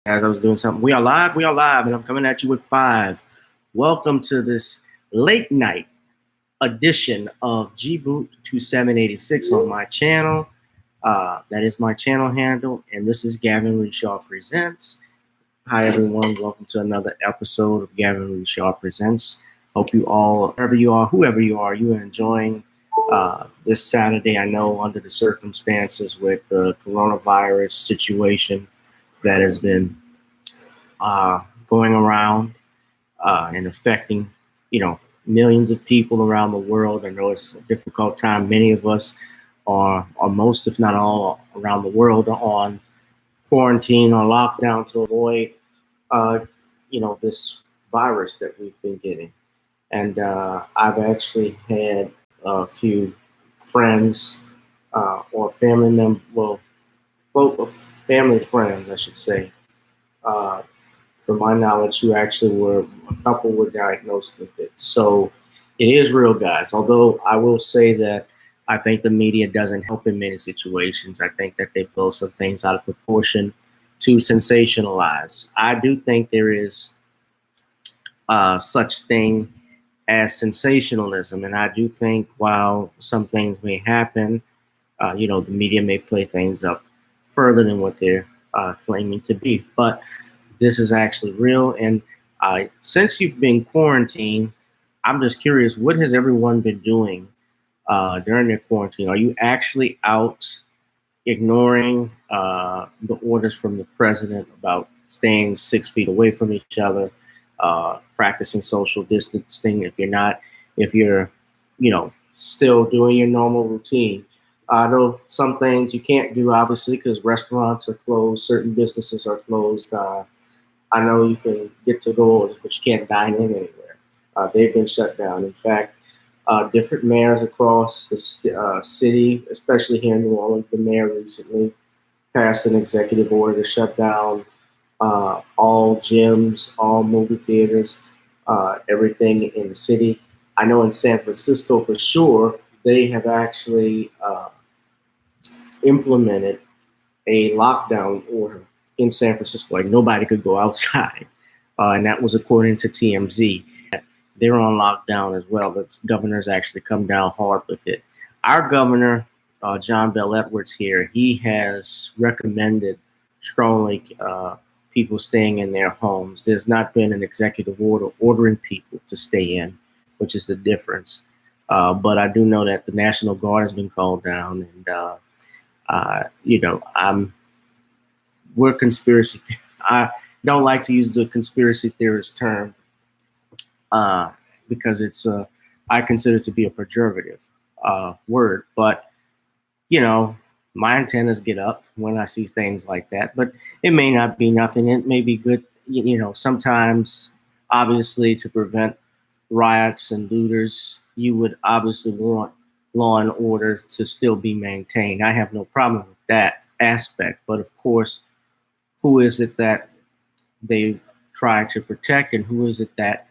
As I was doing something. We are live, and I'm coming at you with five. Welcome to this late night edition of Gboot 2786 on my channel. That is my channel handle, and this is Gavin Richard Presents. Hi, everyone. Welcome to another episode of Gavin Richard Presents. Hope you all, wherever you are, whoever you are enjoying this Saturday. I know under the circumstances with the coronavirus situation that has been going around and affecting, millions of people around the world. I know it's a difficult time. Many of us or most, if not all, around the world are on quarantine or lockdown to avoid, this virus that we've been getting. And I've actually had a few friends or family members, well, both family friends, I should say, uh, from my knowledge, who actually a couple were diagnosed with it. So it is real, guys. Although I will say that I think the media doesn't help in many situations. I think that they blow some things out of proportion to sensationalize. I do think there is such thing as sensationalism, and I do think while some things may happen, the media may play things up further than what they're claiming to be. But this is actually real. And since you've been quarantined, I'm just curious, what has everyone been doing during their quarantine? Are you actually out ignoring the orders from the president about staying 6 feet away from each other, practicing social distancing? If you're, still doing your normal routine. I know some things you can't do, obviously, because restaurants are closed, certain businesses are closed. I know you can get to-go orders, but you can't dine in anywhere. They've been shut down. In fact, different mayors across the city, especially here in New Orleans, the mayor recently passed an executive order to shut down all gyms, all movie theaters, everything in the city. I know in San Francisco for sure, they have actually implemented a lockdown order in San Francisco. Like nobody could go outside. And that was according to TMZ. They're on lockdown as well. The governor's actually come down hard with it. Our governor, John Bel Edwards here, he has recommended strongly people staying in their homes. There's not been an executive order ordering people to stay in, which is the difference. But I do know that the National Guard has been called down, and we're conspiracy. I don't like to use the conspiracy theorist term because I consider it to be a pejorative word. But my antennas get up when I see things like that. But it may not be nothing. It may be good. Sometimes, obviously, to prevent riots and looters, you would obviously want law and order to still be maintained. I have no problem with that aspect. But of course, who is it that they try to protect, and who is it that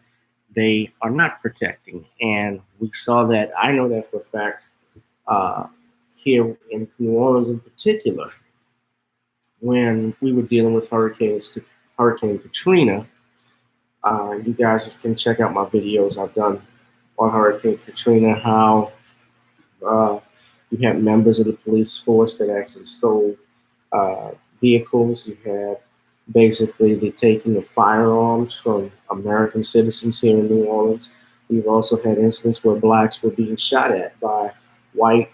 they are not protecting? And we saw that. I know that for a fact here in New Orleans in particular, when we were dealing with Hurricane Katrina. You guys can check out my videos I've done on Hurricane Katrina, how you had members of the police force that actually stole vehicles. You had basically the taking of firearms from American citizens here in New Orleans. You've also had incidents where blacks were being shot at by white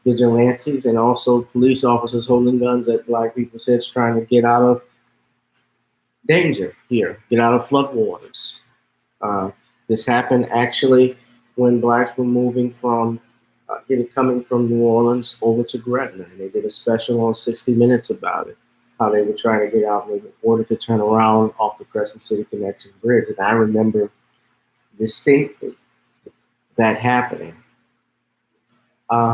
vigilantes, and also police officers holding guns at black people's heads trying to get out of danger here, get out of floodwaters. This happened actually when blacks were moving from coming from New Orleans over to Gretna, and they did a special on 60 Minutes about it, how they were trying to get out and they were ordered to turn around off the Crescent City Connection Bridge. And I remember distinctly that happening.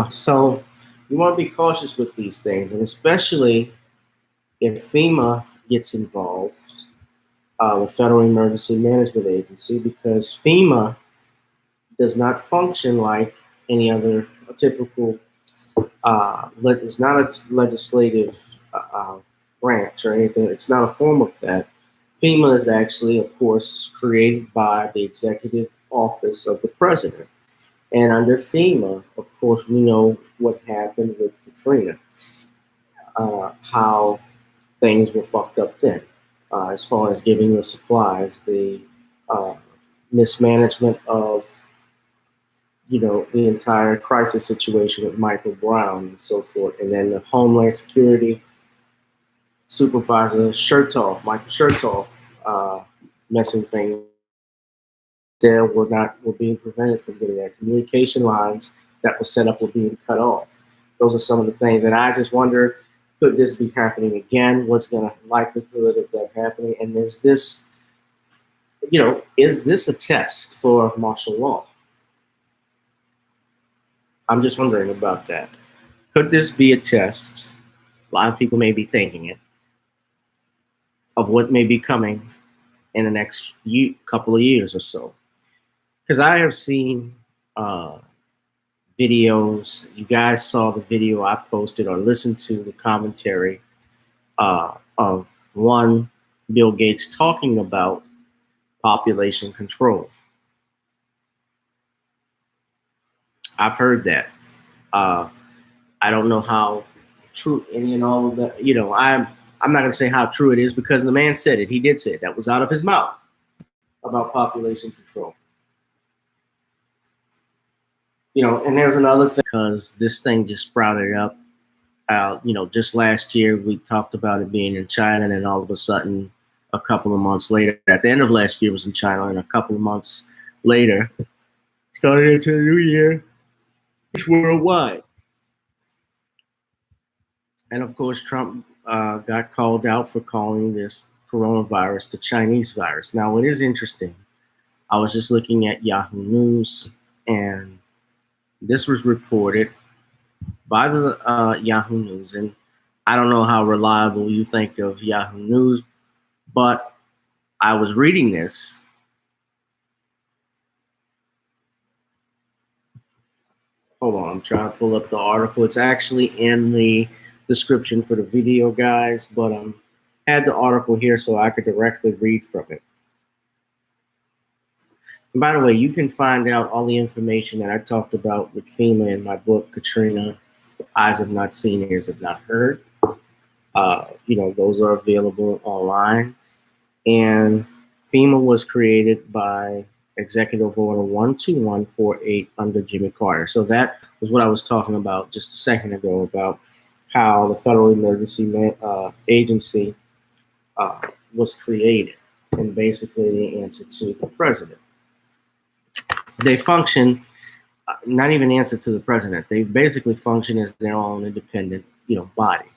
So you want to be cautious with these things, and especially if FEMA gets involved, the Federal Emergency Management Agency, because FEMA does not function like any other typical, it's not a legislative branch or anything. It's not a form of that. FEMA is actually, of course, created by the executive office of the president. And under FEMA, of course, we know what happened with Katrina, how things were fucked up then, as far as giving the supplies, the uh, mismanagement of, the entire crisis situation with Michael Brown and so forth. And then the Homeland Security supervisor Michael Chertoff, messing things there were being prevented from getting that. Communication lines that were set up were being cut off. Those are some of the things. And I just wonder, could this be happening again? What's the likelihood of that happening? And is this a test for martial law? I'm just wondering about that. Could this be a test? A lot of people may be thinking it, of what may be coming in the next couple of years or so. Because I have seen videos. You guys saw the video I posted or listened to the commentary of one Bill Gates talking about population control. I've heard that. I don't know how true any and all of that. I'm not going to say how true it is because the man said it. He did say it. That was out of his mouth about population control. And there's another thing, because this thing just sprouted up. Just last year we talked about it being in China, and then all of a sudden, a couple of months later, at the end of last year, it was in China, and a couple of months later, it's going into the new year, it's worldwide. And of course, Trump got called out for calling this coronavirus the Chinese virus. Now, it is interesting. I was just looking at Yahoo News, and this was reported by the Yahoo News. And I don't know how reliable you think of Yahoo News, but I was reading this. Hold on, I'm trying to pull up the article. It's actually in the description for the video, guys, but had the article here so I could directly read from it. And by the way, you can find out all the information that I talked about with FEMA in my book, Katrina, Eyes Have Not Seen, Ears Have Not Heard. Those are available online. And FEMA was created by Executive Order 12148 under Jimmy Carter. So that was what I was talking about just a second ago, about how the Federal Emergency Agency was created, and basically the answer to the president. They function, not even answer to the president. They basically function as their own independent, body,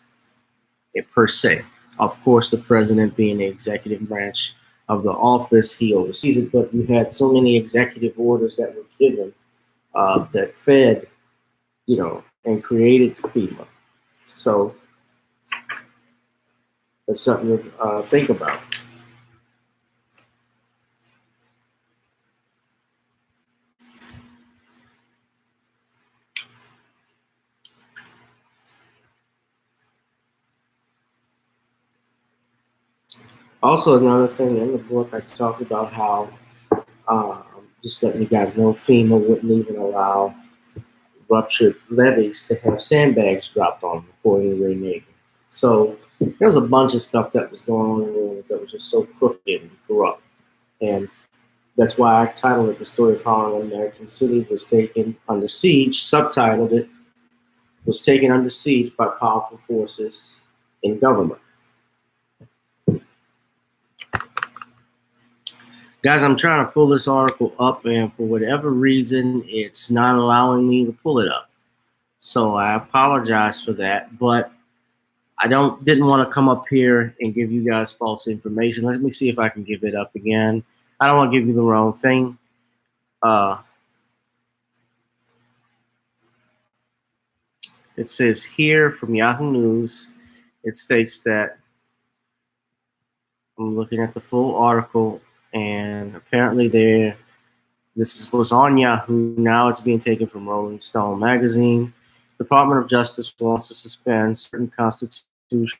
per se. Of course, the president being the executive branch of the office, he oversees it. But you had so many executive orders that were given that fed, and created FEMA. So that's something to think about. Also, another thing in the book, I talked about how, just letting you guys know, FEMA wouldn't even allow ruptured levees to have sandbags dropped on them, according to Ray Nagin. So there was a bunch of stuff that was going on in the world that was just so crooked and corrupt. And that's why I titled it "The Story of How an American City Was Taken Under Siege," subtitled it, "Was Taken Under Siege by Powerful Forces in Government." Guys, I'm trying to pull this article up, and for whatever reason, it's not allowing me to pull it up. So I apologize for that, but I didn't want to come up here and give you guys false information. Let me see if I can give it up again. I don't want to give you the wrong thing. It says here from Yahoo News, it states that, I'm looking at the full article, and apparently this was on Yahoo. Now it's being taken from Rolling Stone magazine. Department of Justice wants to suspend certain constitutional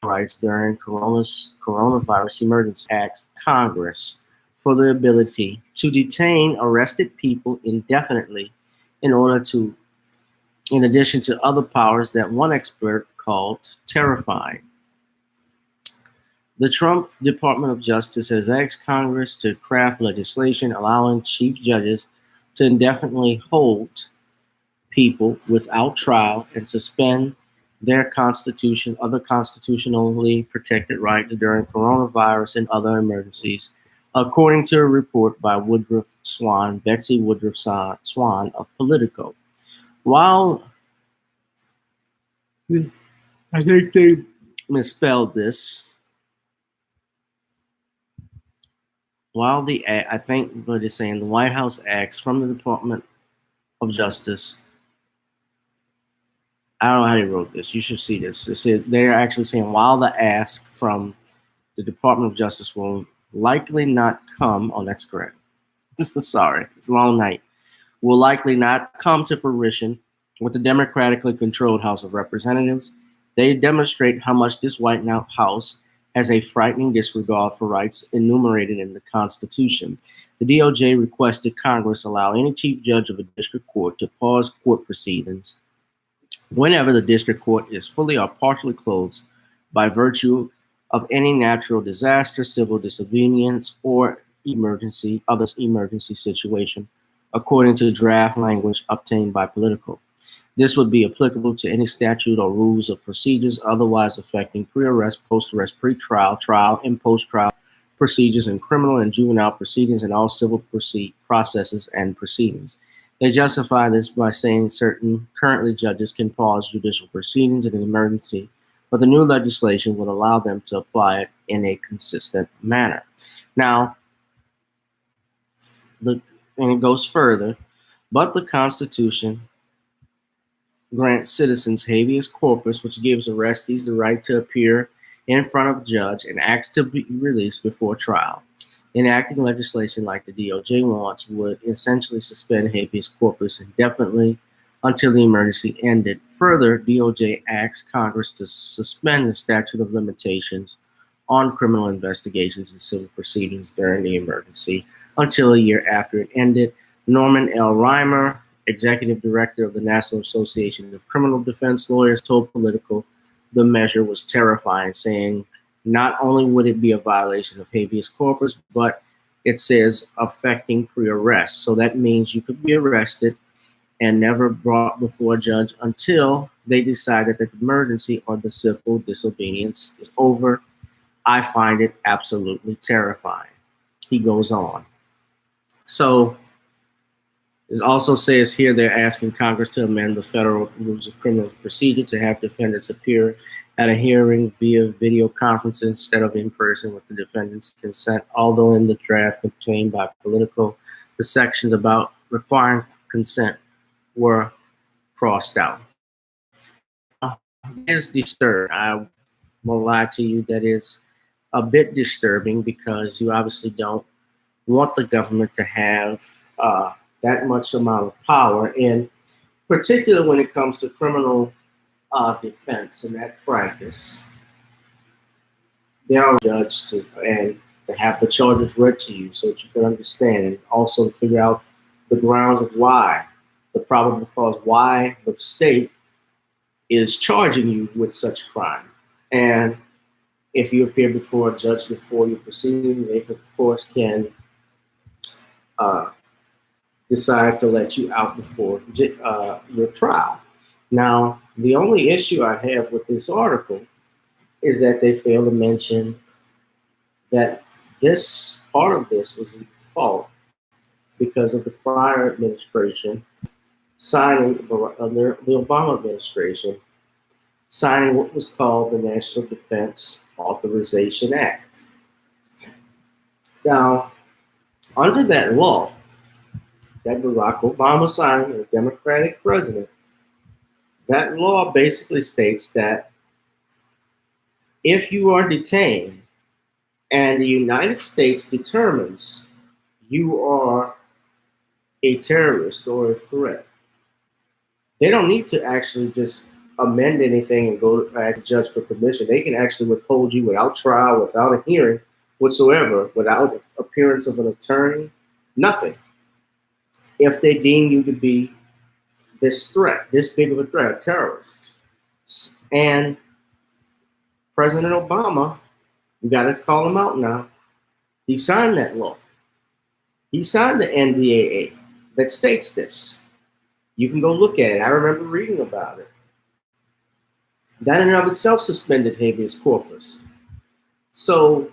rights during coronavirus emergency acts Congress for the ability to detain arrested people indefinitely in order to, in addition to other powers that one expert called terrifying. The Trump Department of Justice has asked Congress to craft legislation allowing chief judges to indefinitely hold people without trial and suspend their other constitutionally protected rights during coronavirus and other emergencies, according to a report by Betsy Woodruff Swan of Politico. While I think they misspelled this, I think what it's saying, the White House asks from the Department of Justice. I don't know how they wrote this. You should see this. It said they're actually saying while the ask from the Department of Justice will likely not come. Oh, that's correct. Sorry, it's a long night. Will likely not come to fruition with the democratically controlled House of Representatives. They demonstrate how much this White House has a frightening disregard for rights enumerated in the Constitution. The DOJ requested Congress allow any chief judge of a district court to pause court proceedings whenever the district court is fully or partially closed by virtue of any natural disaster, civil disobedience, or emergency situation, according to draft language obtained by Politico. This would be applicable to any statute or rules of procedures otherwise affecting pre-arrest, post-arrest, pre-trial, trial, and post-trial procedures in criminal and juvenile proceedings and all civil processes and proceedings. They justify this by saying certain currently judges can pause judicial proceedings in an emergency, but the new legislation would allow them to apply it in a consistent manner. Now, and it goes further, but the Constitution grants citizens habeas corpus, which gives arrestees the right to appear in front of a judge and ask to be released before trial. Enacting legislation like the DOJ wants would essentially suspend habeas corpus indefinitely until the emergency ended. Further, DOJ asks Congress to suspend the statute of limitations on criminal investigations and civil proceedings during the emergency until a year after it ended. Norman L. Reimer, executive director of the National Association of Criminal Defense Lawyers, told Politico the measure was terrifying, saying not only would it be a violation of habeas corpus, but it says affecting pre-arrest. So that means you could be arrested and never brought before a judge until they decided that the emergency or the civil disobedience is over. I find it absolutely terrifying. He goes on. So it also says here they're asking Congress to amend the federal rules of criminal procedure to have defendants appear at a hearing via video conference instead of in person with the defendant's consent, although in the draft obtained by Politico, the sections about requiring consent were crossed out. It is disturbing. I won't lie to you, that is a bit disturbing because you obviously don't want the government to have that much amount of power, in particular when it comes to criminal defense and that practice. They are judged and to have the charges read to you so that you can understand, and also to figure out the grounds of why, the probable cause why the state is charging you with such crime. And if you appear before a judge before you're proceeding, they of course can decide to let you out before your trial. Now, the only issue I have with this article is that they fail to mention that this part of this was in fault because of the prior administration signing, the Obama administration signing what was called the National Defense Authorization Act. Now, under that law that Barack Obama signed, a Democratic president, that law basically states that if you are detained and the United States determines you are a terrorist or a threat, they don't need to actually just amend anything and go to ask the judge for permission. They can actually withhold you without trial, without a hearing whatsoever, without appearance of an attorney, nothing. If they deem you to be this threat, this big of a threat, a terrorist. And President Obama, we got to call him out now, he signed that law. He signed the NDAA that states this. You can go look at it. I remember reading about it. That in and of itself suspended habeas corpus. So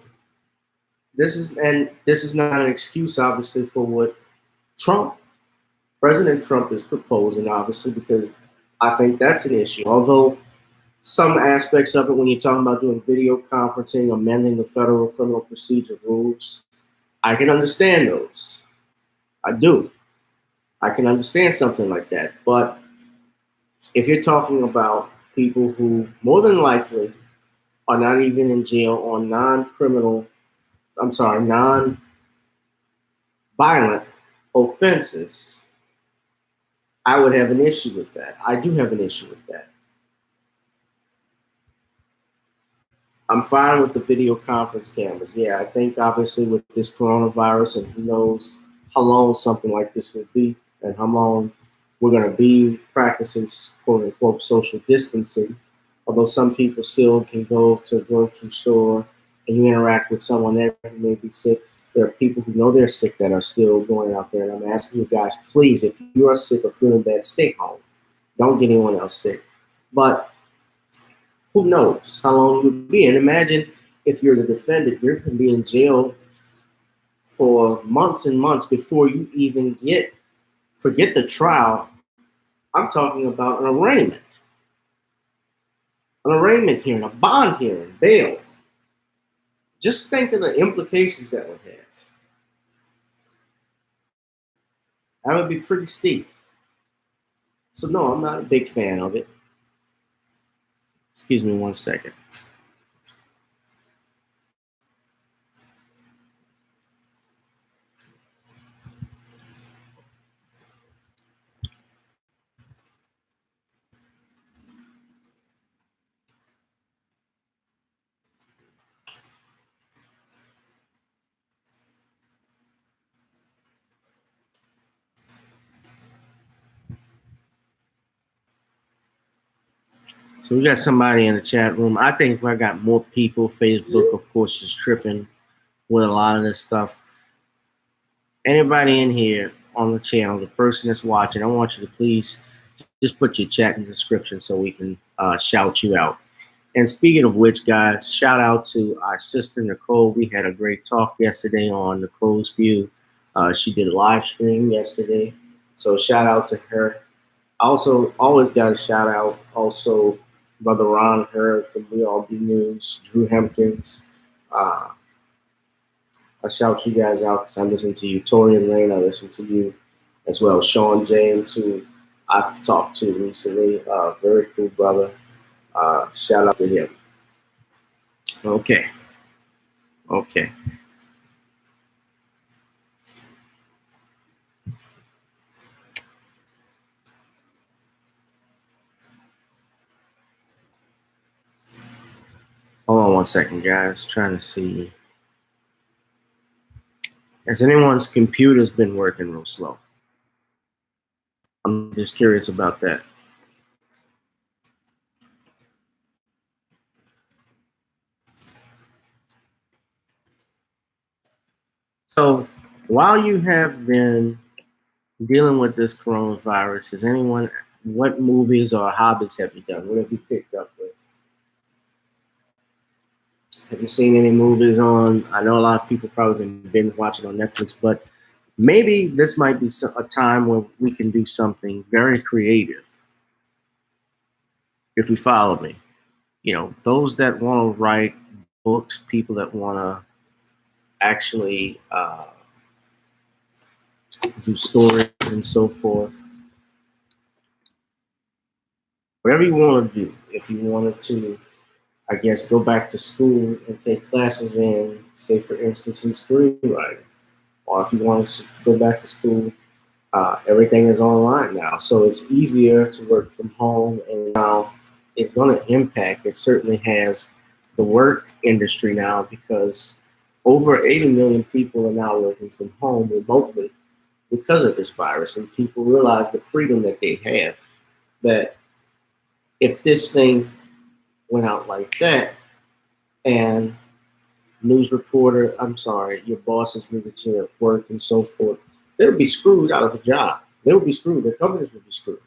this is not an excuse, obviously, for what President Trump is proposing, obviously, because I think that's an issue. Although some aspects of it, when you're talking about doing video conferencing, amending the federal criminal procedure rules, I can understand those. I do. I can understand something like that. But if you're talking about people who more than likely are not even in jail on non-violent offenses, I would have an issue with that. I do have an issue with that. I'm fine with the video conference cameras. Yeah, I think obviously with this coronavirus, and who knows how long something like this will be and how long we're going to be practicing quote unquote social distancing. Although some people still can go to a grocery store and you interact with someone there who may be sick. There are people who know they're sick that are still going out there. And I'm asking you guys, please, if you are sick or feeling bad, stay home. Don't get anyone else sick. But who knows how long you'll be? And imagine if you're the defendant, you can be in jail for months and months before you even forget the trial. I'm talking about an arraignment hearing, a bond hearing, bail. Just think of the implications that would have. That would be pretty steep. So no, I'm not a big fan of it. Excuse me 1 second. So we got somebody in the chat room. I think I got more people. Facebook, of course, is tripping with a lot of this stuff. Anybody in here on the channel, the person that's watching, I want you to please just put your chat in the description so we can shout you out. And speaking of which, guys, shout out to our sister Nicole. We had a great talk yesterday on Nicole's View. She did a live stream yesterday, so shout out to her. Also, always got a shout out also Brother Ron Hurd from We All Be News, Drew Hempkins. I shout you guys out because I listen to you. Tori and Rain, I listen to you as well. Sean James, who I've talked to recently, very cool brother. Shout out to him. Okay. Hold on 1 second, guys. Trying to see. Has anyone's computers been working real slow? I'm just curious about that. So while you have been dealing with this coronavirus, what movies or hobbies have you done? What have you picked up with? Have you seen any movies on? I know a lot of people probably been binge watching on Netflix, but maybe this might be a time where we can do something very creative. If you follow me, those that want to write books, people that want to actually do stories and so forth. Whatever you want to do. If you wanted to, I guess, go back to school and take classes in, say, for instance, in screenwriting. Or if you wanted to go back to school, everything is online now. So it's easier to work from home. And now is going to impact. It certainly has the work industry now, because over 80 million people are now working from home remotely because of this virus, and people realize the freedom that they have. That if this thing went out like that, and news reporter, I'm sorry, your bosses needed to work and so forth, they would be screwed out of a job. They would be screwed. Their companies would be screwed.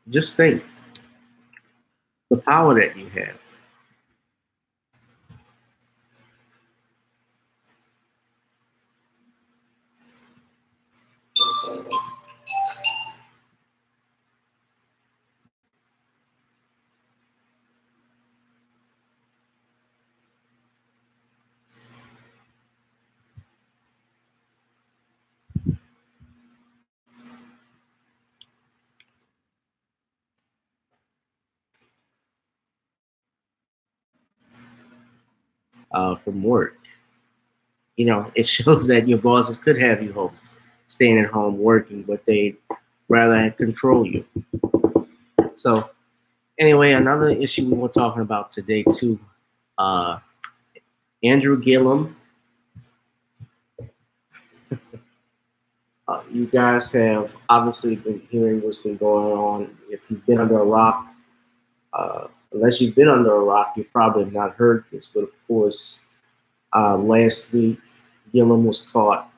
Just think the power that you have. From work. You know, it shows that your bosses could have you home, staying at home working, but they rather control you. So anyway, another issue we were talking about today too. Uh, Andrew Gillum. You guys have obviously been hearing what's been going on. If you've been under a rock, unless you've been under a rock, you probably have not heard this. But of course, last week, Gillum was caught.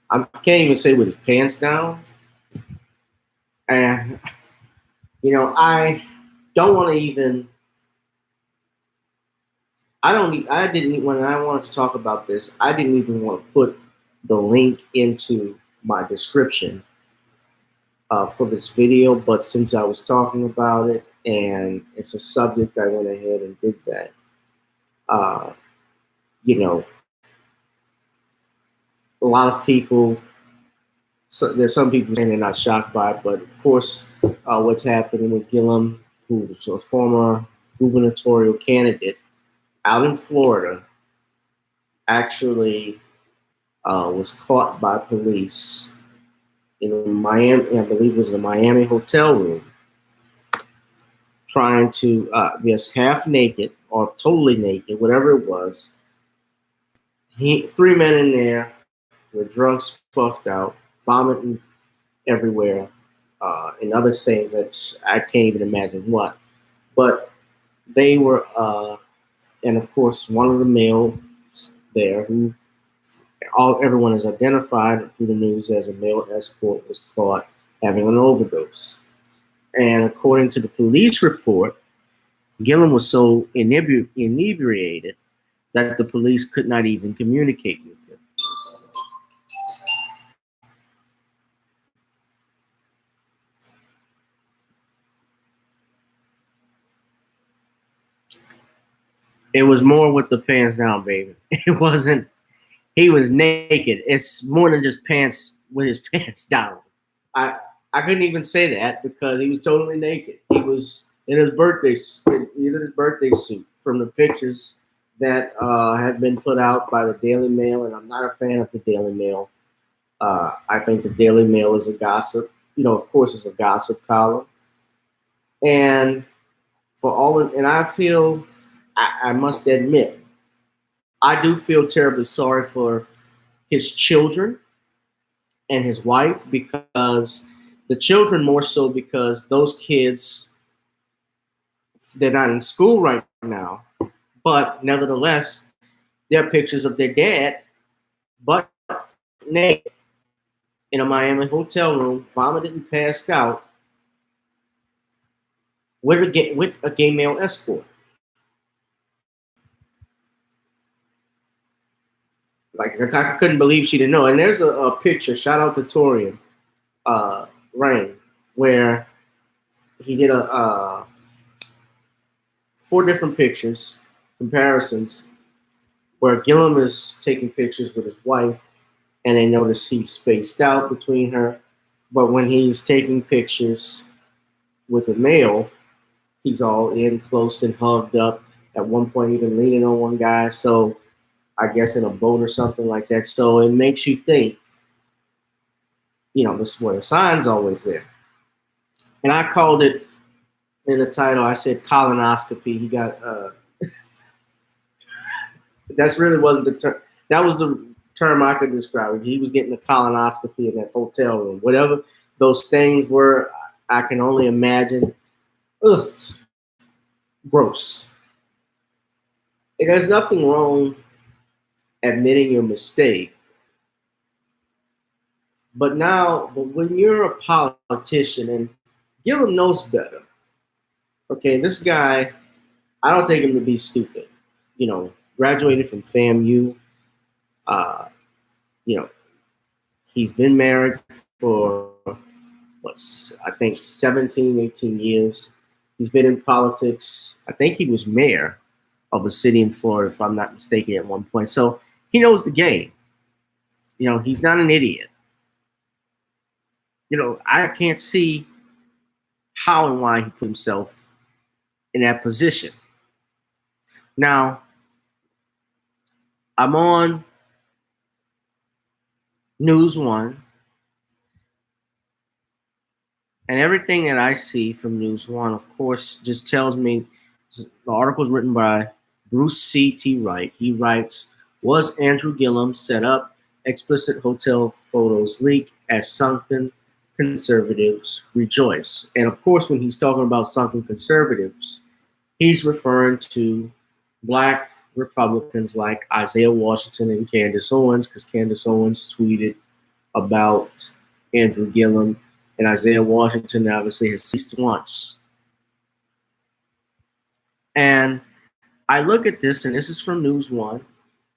I can't even say with his pants down. And, you know, I don't want to even. I didn't, when I wanted to talk about this, I didn't even want to put the link into my description for this video. But since I was talking about it and it's a subject, I went ahead and did that. You know, a lot of people, so there's some people saying they're not shocked by it, but of course, what's happening with Gillum, who's a former gubernatorial candidate out in Florida, actually was caught by police in a Miami, I believe it was in a Miami hotel room, trying to, yes, half naked or totally naked, whatever it was. Three men in there with drunk, puffed out, vomiting everywhere, and other things that I can't even imagine what. But they were, and of course, one of the males there, who everyone is identified through the news as a male escort, was caught having an overdose. And according to the police report, Gillum was so inebriated that the police could not even communicate with him. It was more with the pants down, baby. It wasn't. He was naked. It's more than just pants with his pants down. I I couldn't even say that because he was totally naked. He was in his birthday suit from the pictures that have been put out by the Daily Mail, and I'm not a fan of the Daily Mail. I think the Daily Mail is a gossip. You know, of course, it's a gossip column, and and I feel, I must admit, I do feel terribly sorry for his children and his wife, because the children more so because those kids, they're not in school right now, but nevertheless, there are pictures of their dad, but naked in a Miami hotel room, vomited and passed out with a gay male escort. Like, I couldn't believe she didn't know. And there's a picture. Shout out to Torian Rain, where he did a 4 different pictures comparisons, where Gillum is taking pictures with his wife, and they notice he's spaced out between her. But when he's taking pictures with a male, he's all in close and hugged up. At one point, even leaning on one guy. So I guess in a boat or something like that. So it makes you think, this is where the sign's always there. And I called it in the title, I said colonoscopy. He got, that's really wasn't the term. That was the term I could describe it. He was getting a colonoscopy in that hotel room. Whatever those things were, I can only imagine. Ugh, gross. And there's nothing wrong admitting your mistake. But when you're a politician, and Gillum knows better, okay, this guy, I don't take him to be stupid. Graduated from FAMU. Uh, you know, he's been married for, I think 17, 18 years. He's been in politics. I think he was mayor of a city in Florida, if I'm not mistaken, at one point. So he knows the game. He's not an idiot. I can't see how and why he put himself in that position. Now, I'm on Who'sOne, and everything that I see from Who'sOne, of course, just tells me the article is written by Bruce C.T. Wright. He writes, was Andrew Gillum set up? Explicit hotel photos leak as sunken conservatives rejoice. And of course, when he's talking about sunken conservatives, he's referring to Black Republicans like Isaiah Washington and Candace Owens, because Candace Owens tweeted about Andrew Gillum, and Isaiah Washington obviously has ceased once. And I look at this, and this is from Who'sOne.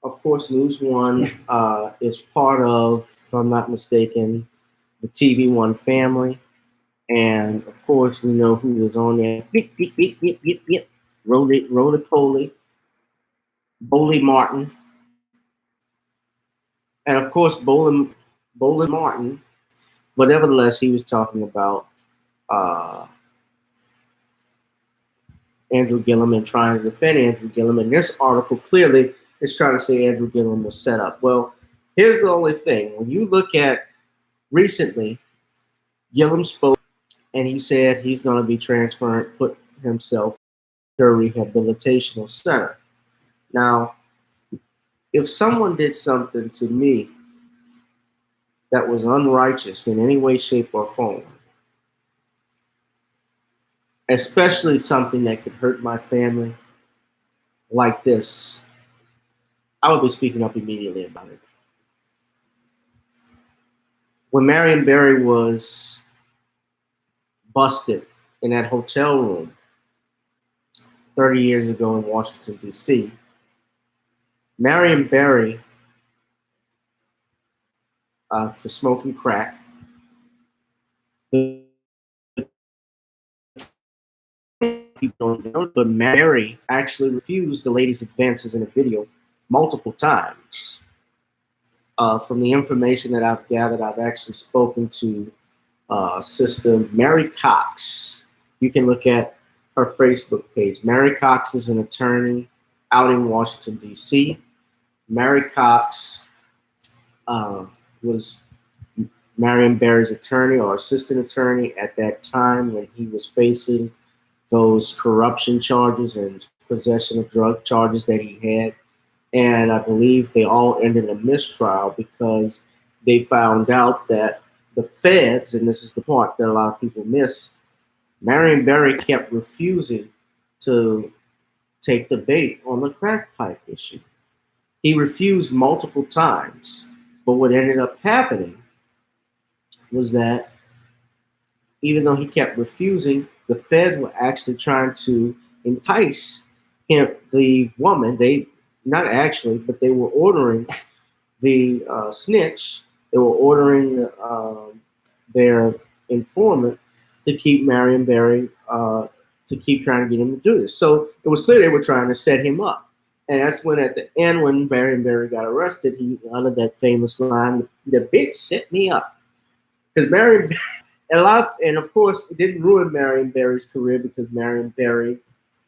Of course, Who'sOne is part of, if I'm not mistaken, the TV One family. And of course, we know who was on there. Beep, beep, beep, beep, beep, beep. Roly-poly, Boley Martin. And of course, Boley Martin, but nevertheless, he was talking about Andrew Gillum and trying to defend Andrew Gillum. And this article clearly is trying to say Andrew Gillum was set up. Well, here's the only thing. When you look at recently, Gillum spoke and he said he's going to be transferred, put himself to a rehabilitational center. Now, if someone did something to me that was unrighteous in any way, shape, or form, especially something that could hurt my family like this, I would be speaking up immediately about it. When Marion Barry was busted in that hotel room 30 years ago in Washington, D.C., Marion Barry, for smoking crack, people don't know, but Mary actually refused the lady's advances in a video multiple times. From the information that I've gathered, I've actually spoken to Sister Mary Cox. You can look at her Facebook page. Mary Cox is an attorney out in Washington, D.C. Mary Cox was Marion Barry's attorney or assistant attorney at that time when he was facing those corruption charges and possession of drug charges that he had. And I believe they all ended in a mistrial because they found out that the feds, and this is the part that a lot of people miss, Marion Barry kept refusing to take the bait on the crack pipe issue. He refused multiple times, but what ended up happening was that even though he kept refusing, the feds were actually trying to entice him, the woman, not actually, but they were ordering the snitch, they were ordering their informant to keep Marion Barry, to keep trying to get him to do this. So it was clear they were trying to set him up. And that's when at the end, when Marion Barry got arrested, he uttered that famous line, "The bitch set me up." Because Marion, and of course, it didn't ruin Marion Barry's career because Marion Barry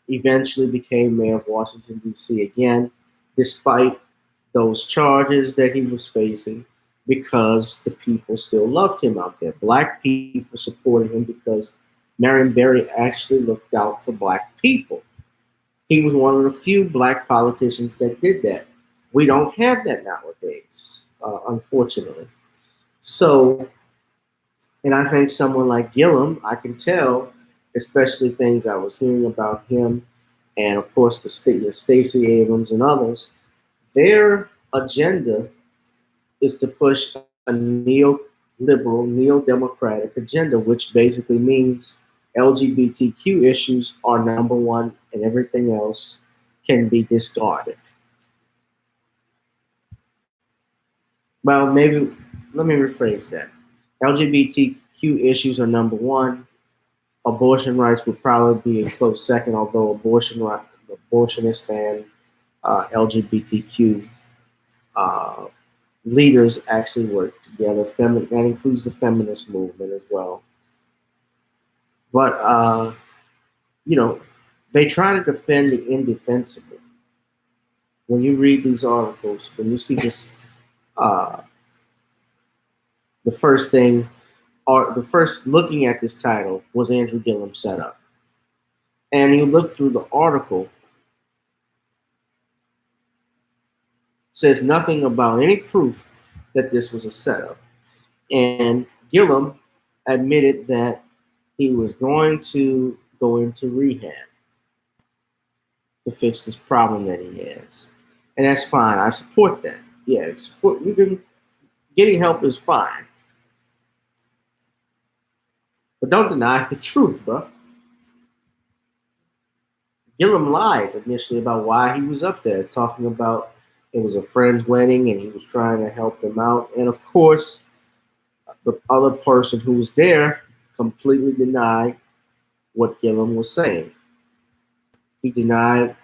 eventually became mayor of Washington, D.C. again, despite those charges that he was facing. because the people still loved him out there. Black people supported him because Marion Barry actually looked out for black people. He was one of the few black politicians that did that. We don't have that nowadays, unfortunately. So, and I think someone like Gillum, I can tell, especially things I was hearing about him, and of course the Stacey Abrams and others, their agenda is to push a neoliberal, neo-democratic agenda, which basically means LGBTQ issues are number one and everything else can be discarded. Well, maybe let me rephrase that. LGBTQ issues are number one. Abortion rights would probably be a close second, although abortionists and LGBTQ uh, leaders actually work together. That includes the feminist movement as well. But they try to defend the indefensible. When you read these articles, when you see this, uh, the first thing, or the first looking at this title was Andrew Gillum set up, and you look through the article, says nothing about any proof that this was a setup. And Gillum admitted that he was going to go into rehab to fix this problem that he has. And that's fine. I support that. Yeah, getting help is fine. But don't deny the truth, bro. Gillum lied initially about why he was up there, talking about it was a friend's wedding and he was trying to help them out. And of course, the other person who was there completely denied what Gillum was saying. He denied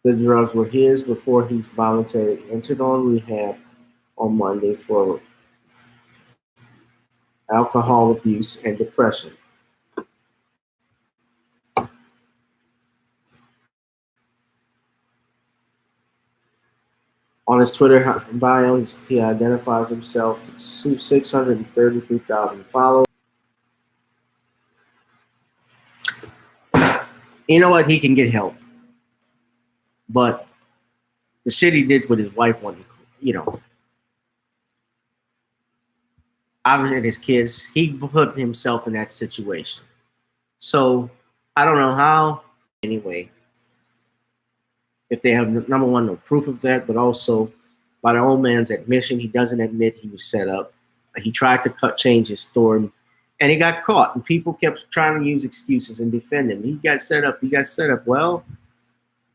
the drugs were his before he voluntarily entered on rehab on Monday for alcohol abuse and depression. On his Twitter bio, he identifies himself to 633,000 followers. You know what? He can get help. But the shit he did with his wife wasn't, obviously his kids, he put himself in that situation. So I don't know how. Anyway, if they have number one, no proof of that, but also by the old man's admission, he doesn't admit he was set up. He tried to change his story, and he got caught. And people kept trying to use excuses and defend him. He got set up. He got set up. Well,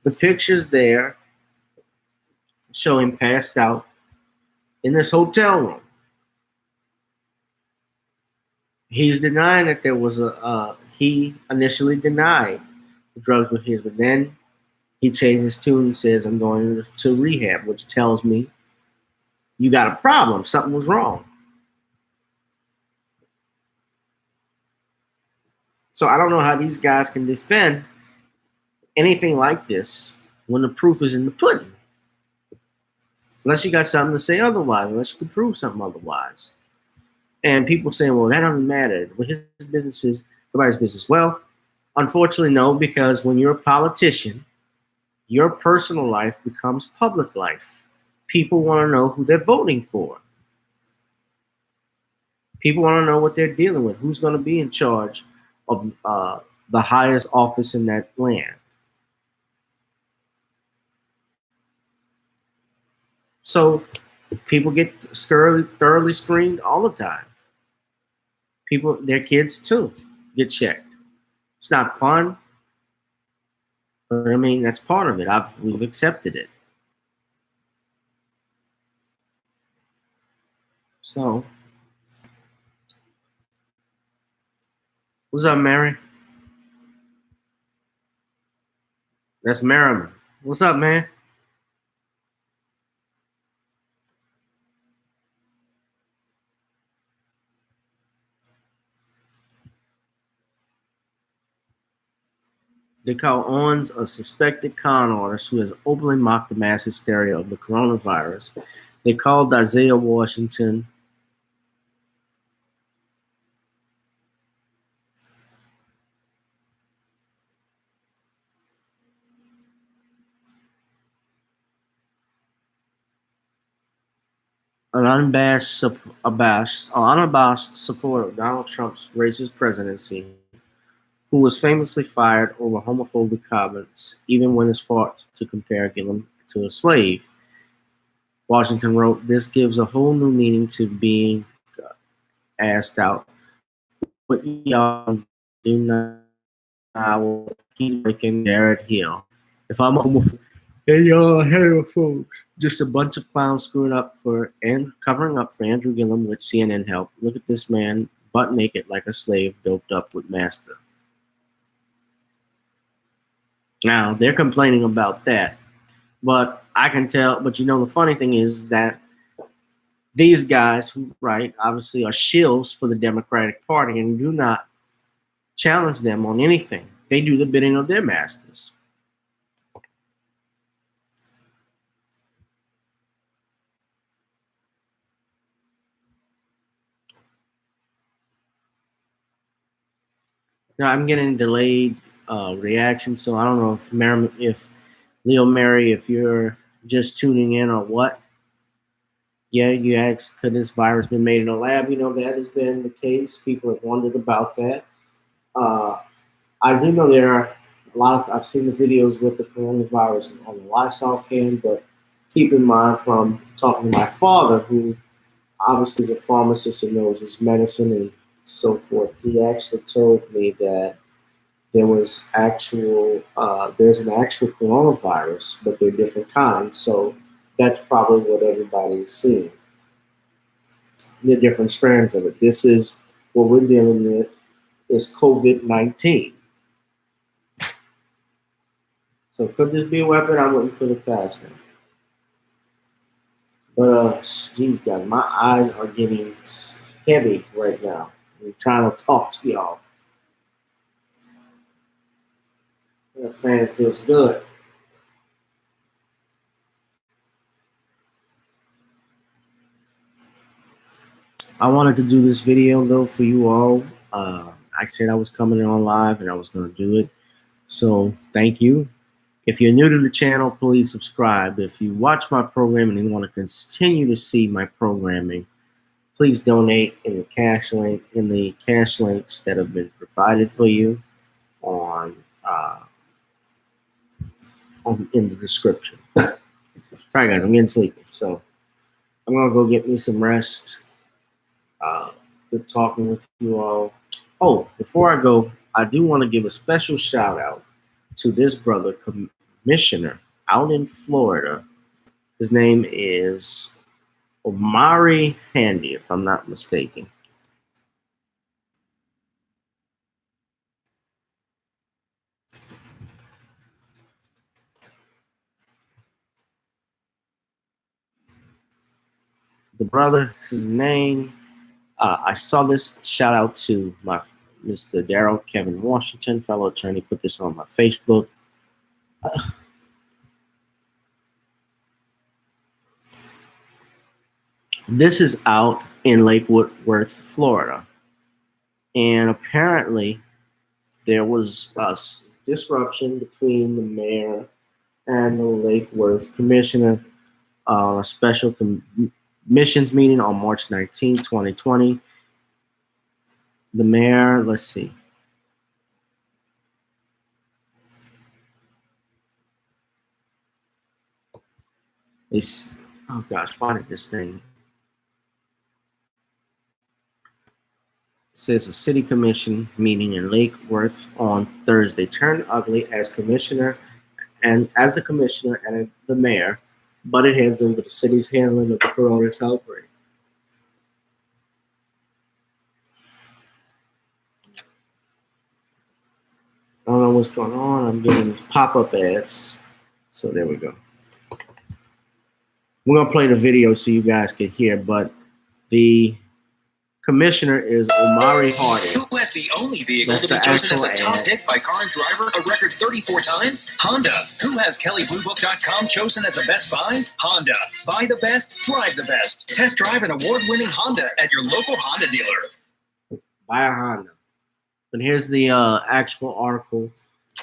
the pictures there show him passed out in this hotel room. He's denying that there was he initially denied the drugs were his, but then he changed his tune and says, I'm going to rehab, which tells me you got a problem. Something was wrong. So I don't know how these guys can defend anything like this when the proof is in the pudding. Unless you got something to say otherwise, unless you can prove something otherwise. And people saying, well, that doesn't matter. Well, his business is nobody's business. Well, unfortunately, no, because when you're a politician, your personal life becomes public life. People want to know who they're voting for. People want to know what they're dealing with, who's going to be in charge of the highest office in that land. So people get thoroughly screened all the time. People, their kids too, get checked. It's not fun, but I mean that's part of it. We've accepted it. So, what's up, Mary? That's Merriman. What's up, man? They call Owens a suspected con artist who has openly mocked the mass hysteria of the coronavirus. They called Isaiah Washington an unabashed supporter of Donald Trump's racist presidency, who was famously fired over homophobic comments, even when it's fought to compare Gillum to a slave. Washington wrote, "This gives a whole new meaning to being asked out. What y'all do now, I will keep making Garrett Hill. If I'm a homophobe, and y'all heterophobes, just a bunch of clowns screwing up for and covering up for Andrew Gillum with CNN help. Look at this man, butt naked like a slave, doped up with master." Now they're complaining about that, but I can tell. But the funny thing is that these guys who, right, obviously are shills for the Democratic Party and do not challenge them on anything. They do the bidding of their masters. Now I'm getting delayed reaction, so I don't know if Leo Mary, if you're just tuning in or what. Yeah, you asked, could this virus been made in a lab? That has been the case. People have wondered about that. I do know there are a lot of, I've seen the videos with the coronavirus on the Lysol can, but keep in mind from talking to my father, who obviously is a pharmacist and knows his medicine and so forth, he actually told me that there's an actual coronavirus, but they're different kinds. So that's probably what everybody is seeing. The different strands of it. This is what we're dealing with is COVID-19. So could this be a weapon? I wouldn't put it past him. But geez, guys, my eyes are getting heavy right now. I'm trying to talk to y'all. That fan feels good. I wanted to do this video though for you all. I said I was coming on live and I was going to do it. So thank you. If you're new to the channel, please subscribe. If you watch my program and you want to continue to see my programming, please donate in the cash links that have been provided for you in the description. Sorry guys, I'm getting sleepy, so I'm gonna go get me some rest. Good talking with you all. Oh, before I go, I do want to give a special shout out to this brother commissioner out in Florida. His name is Omari Handy, if I'm not mistaken. The brother's name, I saw this. Shout out to my Mr. Darrell Kevin Washington, fellow attorney, put this on my Facebook. This is out in Lake Worth, Florida. And apparently there was a disruption between the mayor and the Lake Worth commissioner. A special commissions meeting on March 19, 2020. The mayor, let's see. Oh gosh, why did this thing? It says a city commission meeting in Lake Worth on Thursday turned ugly as the commissioner and the mayor butted heads over the city's handling of the coronavirus outbreak. I don't know what's going on. I'm getting these pop-up ads. So there we go. We're gonna play the video so you guys can hear, but the commissioner is Omari Hardy. Who has the only vehicle to be chosen as a top pick by car and driver a record 34 times? Honda. Who has KellyBlueBook.com chosen as a best buy? Honda. Buy the best, drive the best. Test drive an award-winning Honda at your local Honda dealer. Buy a Honda. But here's the actual article.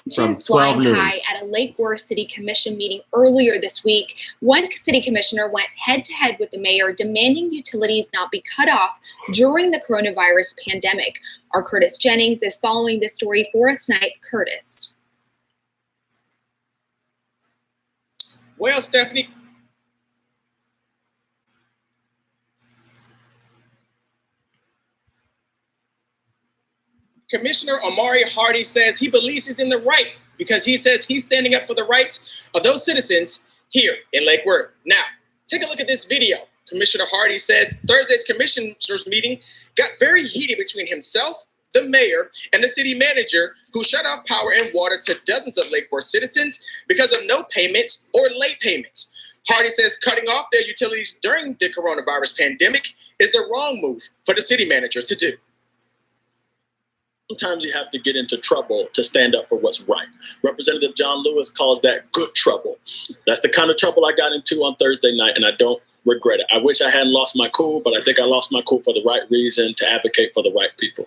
Tensions flying high at a Lake Worth City Commission meeting earlier this week. One city commissioner went head-to-head with the mayor, demanding utilities not be cut off during the coronavirus pandemic. Our Curtis Jennings is following this story for us tonight. Curtis. Well, Stephanie, Commissioner Omari Hardy says he believes he's in the right because he says he's standing up for the rights of those citizens here in Lake Worth. Now, take a look at this video. Commissioner Hardy says Thursday's commissioners meeting got very heated between himself, the mayor, and the city manager, who shut off power and water to dozens of Lake Worth citizens because of no payments or late payments. Hardy says cutting off their utilities during the coronavirus pandemic is the wrong move for the city manager to do. Sometimes you have to get into trouble to stand up for what's right. Representative John Lewis calls that good trouble. That's the kind of trouble I got into on Thursday night, and I don't regret it. I wish I hadn't lost my cool, but I think I lost my cool for the right reason, to advocate for the right people.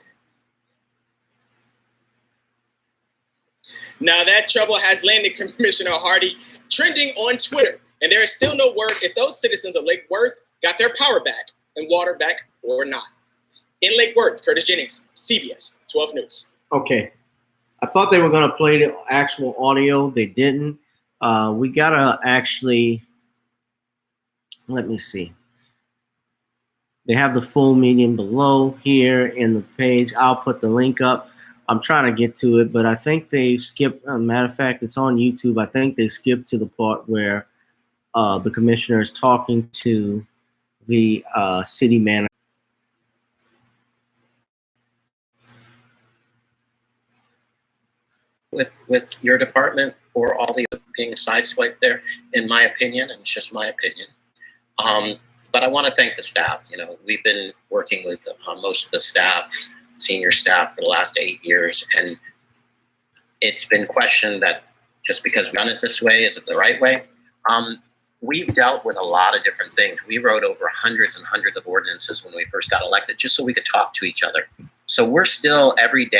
Now that trouble has landed Commissioner Hardy trending on Twitter, and there is still no word if those citizens of Lake Worth got their power back and water back or not. In Lake Worth, Curtis Jennings, CBS 12 News. Okay. I thought they were going to play the actual audio. They didn't. We got to actually, let me see. They have the full meeting below here in the page. I'll put the link up. I'm trying to get to it, but I think they skipped, matter of fact, it's on YouTube. I think they skipped to the part where the commissioner is talking to the city manager. With your department for all the being sideswiped there, in my opinion, and it's just my opinion. But I want to thank the staff. You know, we've been working with most of the staff, senior staff, for the last 8 years, and it's been questioned that just because we've done it this way, is it the right way? We've dealt with a lot of different things. We wrote over hundreds and hundreds of ordinances when we first got elected, just so we could talk to each other. So we're still every day